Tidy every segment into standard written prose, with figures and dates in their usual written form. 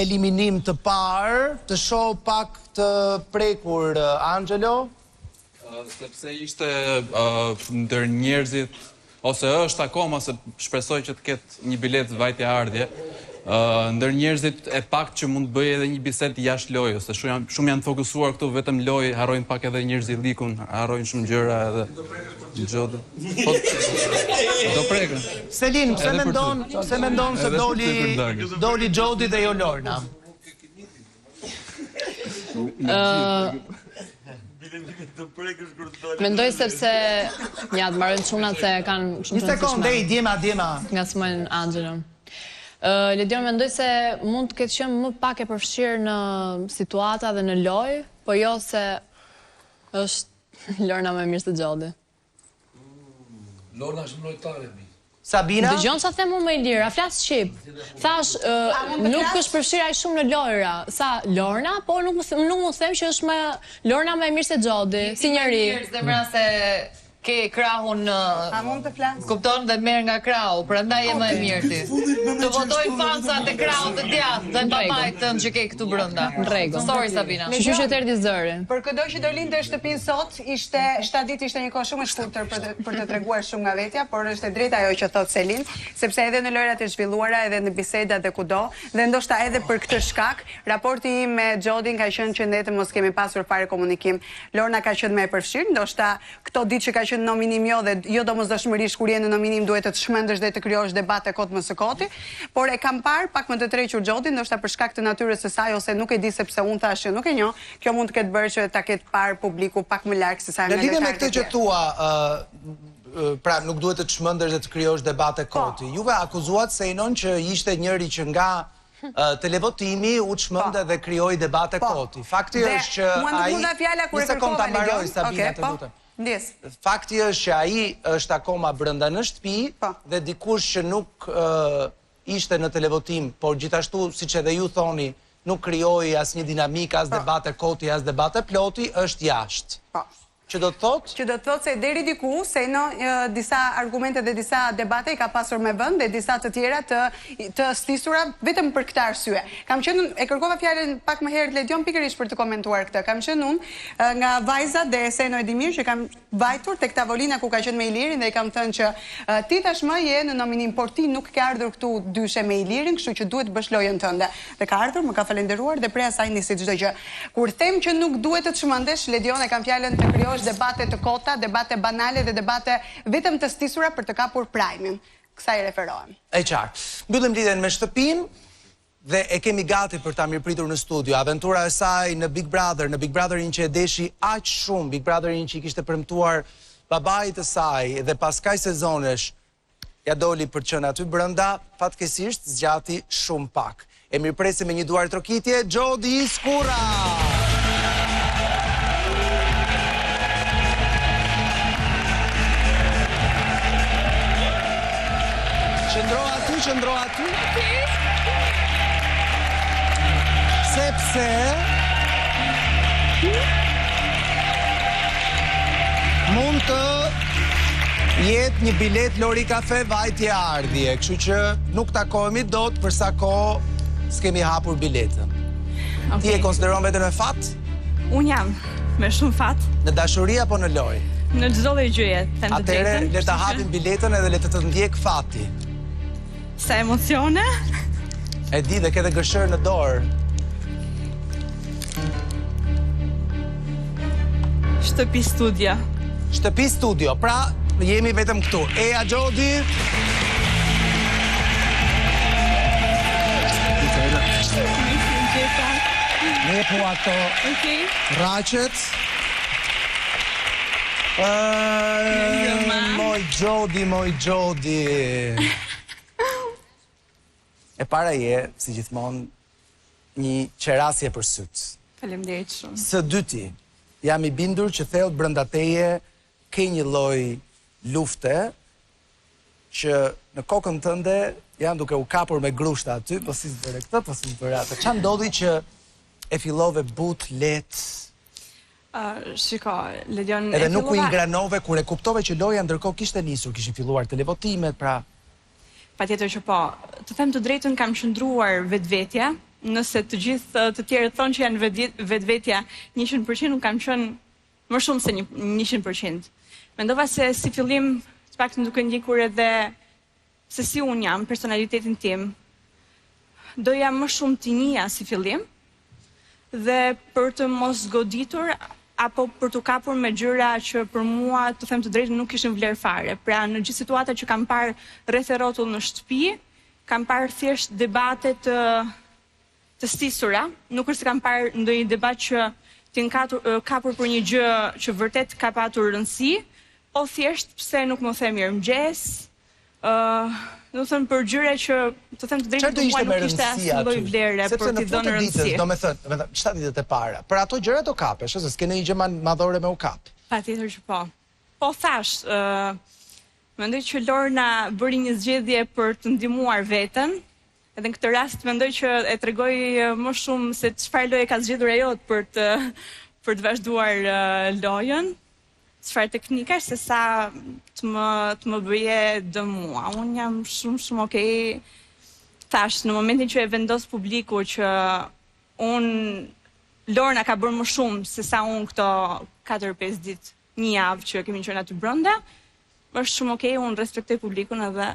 eliminim të parë, të shoh pak të prekur Angelo? Sepse ishte ndër njerëzit, ose është akoma, se shpresoj që të ketë një bilet vajtje ardhje, ndër njerëzit e pak që mund të bëjë edhe një bisedë jashtë lojës, se shumë janë fokusuar këtu vetëm lojë, harrojnë pak edhe njerëzit likun, harrojnë shumë gjëra edhe gjodë. Do prekën. Selin, pse mendon se doli Gjodi dhe jo Lorna? Mendoj sepse ja të marrën çunat se kanë shumë. Një sekondë, djema. Nga smojnë Angelon. Ledion, mendoj se mund të ketë qenë më pak e përfshirë në situata dhe në lojë, po jo se është Lorna më mirë se Gjodi. Lorna është më lojtare, mi. Sabina? Dëgjon sa them unë më i lirë, a flas shqip. Thash, nuk është përfshirë aq shumë në lojra sa Lorna, po nuk mund të them që është Lorna më e mirë se Gjodi, si njeri. Zemra se ke krahun kupton dhe merr nga krahu, prandaj je më e mirë ti. Të votojnë fansat e krahut të djathtë dhe babait tënd që ke këtu brenda. Në rregull. Sorry Sabina. Kështu që të erdhi zëri. Për këdo që do lindë në shtëpinë sot, 7 ditë ishte një kohë shumë e shkurtër për të treguar shumë nga vetja, por është e drejtë ajo që thot Selin, sepse edhe në lojrat e zhvilluara, edhe në bisedat dhe kudo, dhe ndoshta edhe për këtë shkak, raporti im me Gjodin ka qenë që ne të mos kemi pasur fare komunikim. Lorna ka qenë më e përfshirë, ndoshta këto ditë që ka qenë nominim jo dhe jo domosdoshmërisht kur je në nominim duhet të shmendesh dhe të krijosh debate kot më së koti, por e kam parë pak më të trequr Gjodin, ndoshta për shkak të natyrës së saj ose nuk e di sepse unë thash që nuk e njoh, kjo mund të ketë bërë që ta ketë parë publiku pak më larg se sa në lidhje me këtë që thua, pra nuk duhet të çmendesh dhe të krijosh debate koti. Juve akuzuat Sejnon që ishte njëri që nga televotimi u çmendë dhe krijoi debate koti. Fakti është që ai një sekond ta mbaroj Sabina, të lutem. Fakti është që ai është akoma brenda në shtëpi dhe dikush që nuk ishte në televotim, por gjithashtu siç edhe ju thoni, nuk krijoi asnjë dinamik, as debate koti, as debate ploti, është jashtë. Që do të thotë? Që do të thotë se deri diku, se në disa argumente dhe disa debate i ka pasur me vend dhe disa të tjera të stisura vetëm për këtë arsye. Kam qenë, e kërkova fjalën pak më herët Ledion pikërisht për të komentuar këtë. Kam qenë unë nga vajzat dhe Seno e di mirë që kam vajtur tek tavolina ku ka qenë me Ilirin dhe i kam thënë që ti tashmë je në nominim, por ti nuk ke ardhur këtu dyshe me Ilirin, kështu që duhet të bësh lojën tënde. Dhe ka ardhur, më ka falendëruar dhe prej asaj nisi çdo gjë. Kur them që nuk duhet të çmendesh, Ledion e kam fjalën të krijosh debate të kota, debate banale dhe debate vetëm të stisura për të kapur prajmin. Kësaj referohem. E qartë. Mbyllim lidhjen me shtëpinë dhe e kemi gati për ta mirëpritur në studio. Aventura e saj në Big Brotherin që e deshi aq shumë, Big Brotherin që i kishte premtuar babait të saj dhe pas kaq sezonesh ja doli për të qenë aty brenda, fatkeqësisht zgjati shumë pak. E mirëpresim me një duar trokitje, Gjodi Skura. Qëndro aty. Sepse mund të jetë një bilet Lori Kafe vajtje ardhje, kështu që nuk takohemi dot përsa kohë s'kemi hapur biletën. Ti e konsideron veten me fat? Unë jam me shumë fat. Në dashuri apo në lojë? Në çdo lloj gjëje, them të drejtën. Atëherë le ta hapim biletën edhe le të ndjek fati. Sa emocione? E di dhe ke dhe gëshër në dorë. Shtëpi studio. Shtëpi studio, pra jemi vetëm këtu. Eja Gjodi. Ne po ato raqet. Moj Gjodi. E para je, si gjithmonë, një qerasje për syt. Faleminderit shumë. Së dyti, jam i bindur që thellë brenda teje ke një lloj lufte që në kokën tënde janë duke u kapur me grushta aty, po si bëre këtë, po si bëre atë. Çfarë ndodhi që e fillove but let? Shiko, Ledion, edhe nuk u ingranove kur e kuptove që loja ndërkohë kishte nisur, kishin filluar televotimet, pra patjetër që po. Të them të drejtën, kam qëndruar vetvetja, nëse të gjithë të tjerët thonë që janë vetvetja 100%, unë kam qenë më shumë se 100%. Mendova se si fillim, të paktën duke ndjekur edhe se si unë jam, personalitetin tim, doja më shumë të njihja si fillim, dhe për të mos goditur apo për të kapur me gjëra që për mua, të them të drejtën, nuk kishin vlerë fare. Pra në gjithë situata që kam parë rreth e rrotull në shtëpi, kam parë thjesht debate të stisura, nuk është se kam parë ndonjë debat që t'jen kapur për një gjë që vërtet ka patur rëndësi, o thjesht pse nuk më the mirëmëngjes, do thënë për gjëra që të them të drejtën, për mua nuk ishte asnjë lloj vlere për t'i dhënë rëndësi. Do me thënë, 7 ditët e para, për ato gjëra do kapesh, ose s'ke ndonjë gjë madhore me u kap. Patjetër që po. Po thash, mendoj që Lorna bëri një zgjedhje për të ndihmuar veten. Edhe në këtë rast mendoj që e tregoj më shumë se çfarë loje ka zgjedhur ajo për të vazhduar lojën, çfarë teknikash, se sa të më bëje dëm mua. Unë jam shumë okay. Thash, në momentin që e vendos publiku që Lorna ka bërë më shumë se sa unë këto 4-5 ditë, një javë që kemi qenë aty brenda, është shumë okay, unë respektoj publikun edhe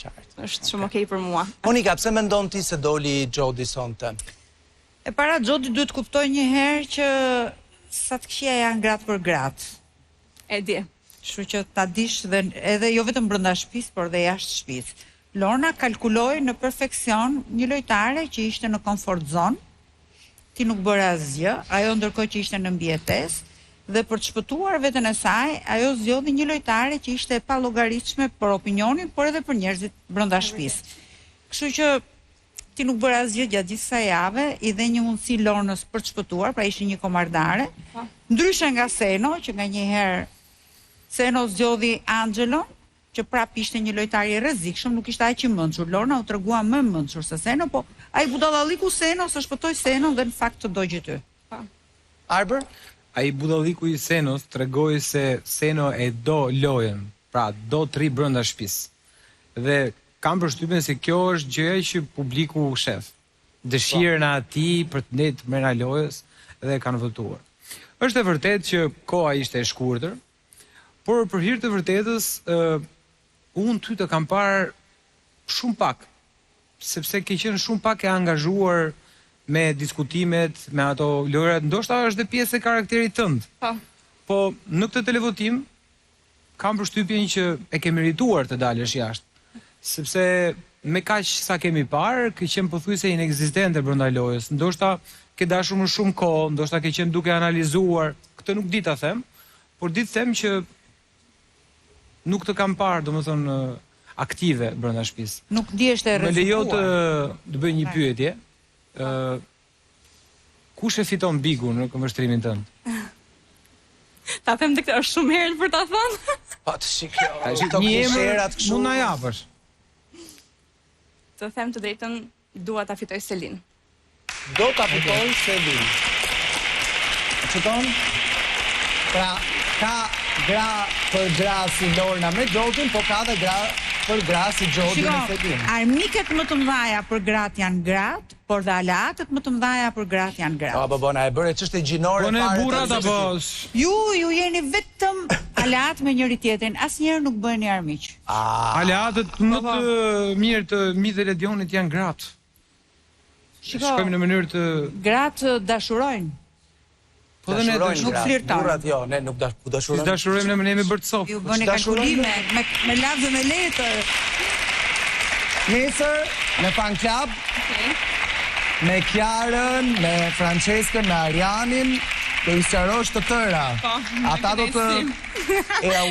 është shumë okay për mua. Monika, pse mendon ti se doli Xhodi sonte? E para, Xhodi duhet kuptoj një herë që sa të këqija janë gratë për gratë. E di. Kështu që ta dish dhe edhe jo vetëm brenda shtëpisë, por dhe jashtë shtëpisë. Lorna kalkuloi në perfeksion një lojtare që ishte në comfort zone. Ti nuk bëre asgjë, ajo ndërkohë që ishte në mbijetesë. Dhe për të shpëtuar veten e saj, ajo zgjodhi një lojtare që ishte e pallogaritshme për opinionin, por edhe për njerëzit brenda shtëpisë. Kështu që ti nuk bëre asgjë gjatë gjithë kësaj jave, i dhe një mundësi Lornës për të shpëtuar, pra ishte një komardare. Ndryshe nga Seno, që nganjëherë Seno zgjodhi Angelo, që prap ishte një lojtar i rrezikshëm, nuk ishte aq i mençur. Lorna u tregua më mençur se Seno, po ai budallalliku Seno se shpëtoi Seno dhe në fakt të dogji ty. Arber? Ai budalliku i Senos tregoi se Seno e do lojën, pra do të rri brenda shtëpisë. Dhe kam përshtypjen se kjo është gjëja që publiku shef. Dëshirën e atij për të ndetë brenda lojës dhe kanë votuar. Është e vërtetë që koha ishte e shkurtër, por për hir të vërtetës, unë ty të kam parë shumë pak, sepse ke qenë shumë pak e angazhuar me diskutimet, me ato lojrat, ndoshta është dhe pjesë e karakterit tënd. Po në këtë televotim kam përshtypjen që e ke merituar të dalësh jashtë, sepse me kaq sa kemi parë, ke qenë pothuajse inekzistente brenda lojës. Ndoshta ke dashur më shumë kohë, ndoshta ke qenë duke analizuar, këtë nuk di ta them, por di të them që nuk të kam parë, domethënë, aktive brenda shtëpisë. Nuk ndiheshte e rrezikuar. Më lejo të bëj një pyetje. Kush e fiton Bigun në këmbështrimin tënd? Ta them të këtë është shumë herët për ta thënë. Po të shikoj. Një emër mund na japësh. Të them të drejtën, dua ta fitoj Selin. Do ta fitoj Selin. Çton? Pra, ka gra për gra si Lorna me Xhodin, po ka dhe gra për gra si Xhodi me Selin. Armiket më të mëdha për gratë janë gratë, por dhe aleatët më të mëdha për gratë janë gratë. Po bona e bëre çështë gjinore fare. Po ne burrat apo ju jeni vetëm aleat me njëri tjetrin, asnjëherë nuk bëheni armiq. Aleatët më të mirë të Mi dhe Ledionit janë gratë. Shkojmë në mënyrë të gratë dashurojnë. Po dhe ne nuk flirtojnë. Burrat jo, ne nuk dashurojmë. Dashurojmë ne jemi bërë të sopë. Ju bëni kalkulime me lagën e letër. Nesër në fan club. Me Kiarën, me Franceskën, me Arianin, do i sqarosh të tëra. Ata do të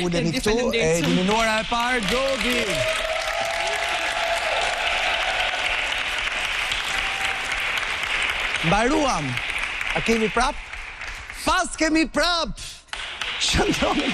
uleni këtu, e eliminuara e parë Xhodi. Mbaruam. A kemi prap? Pas kemi prap! Shëndroni!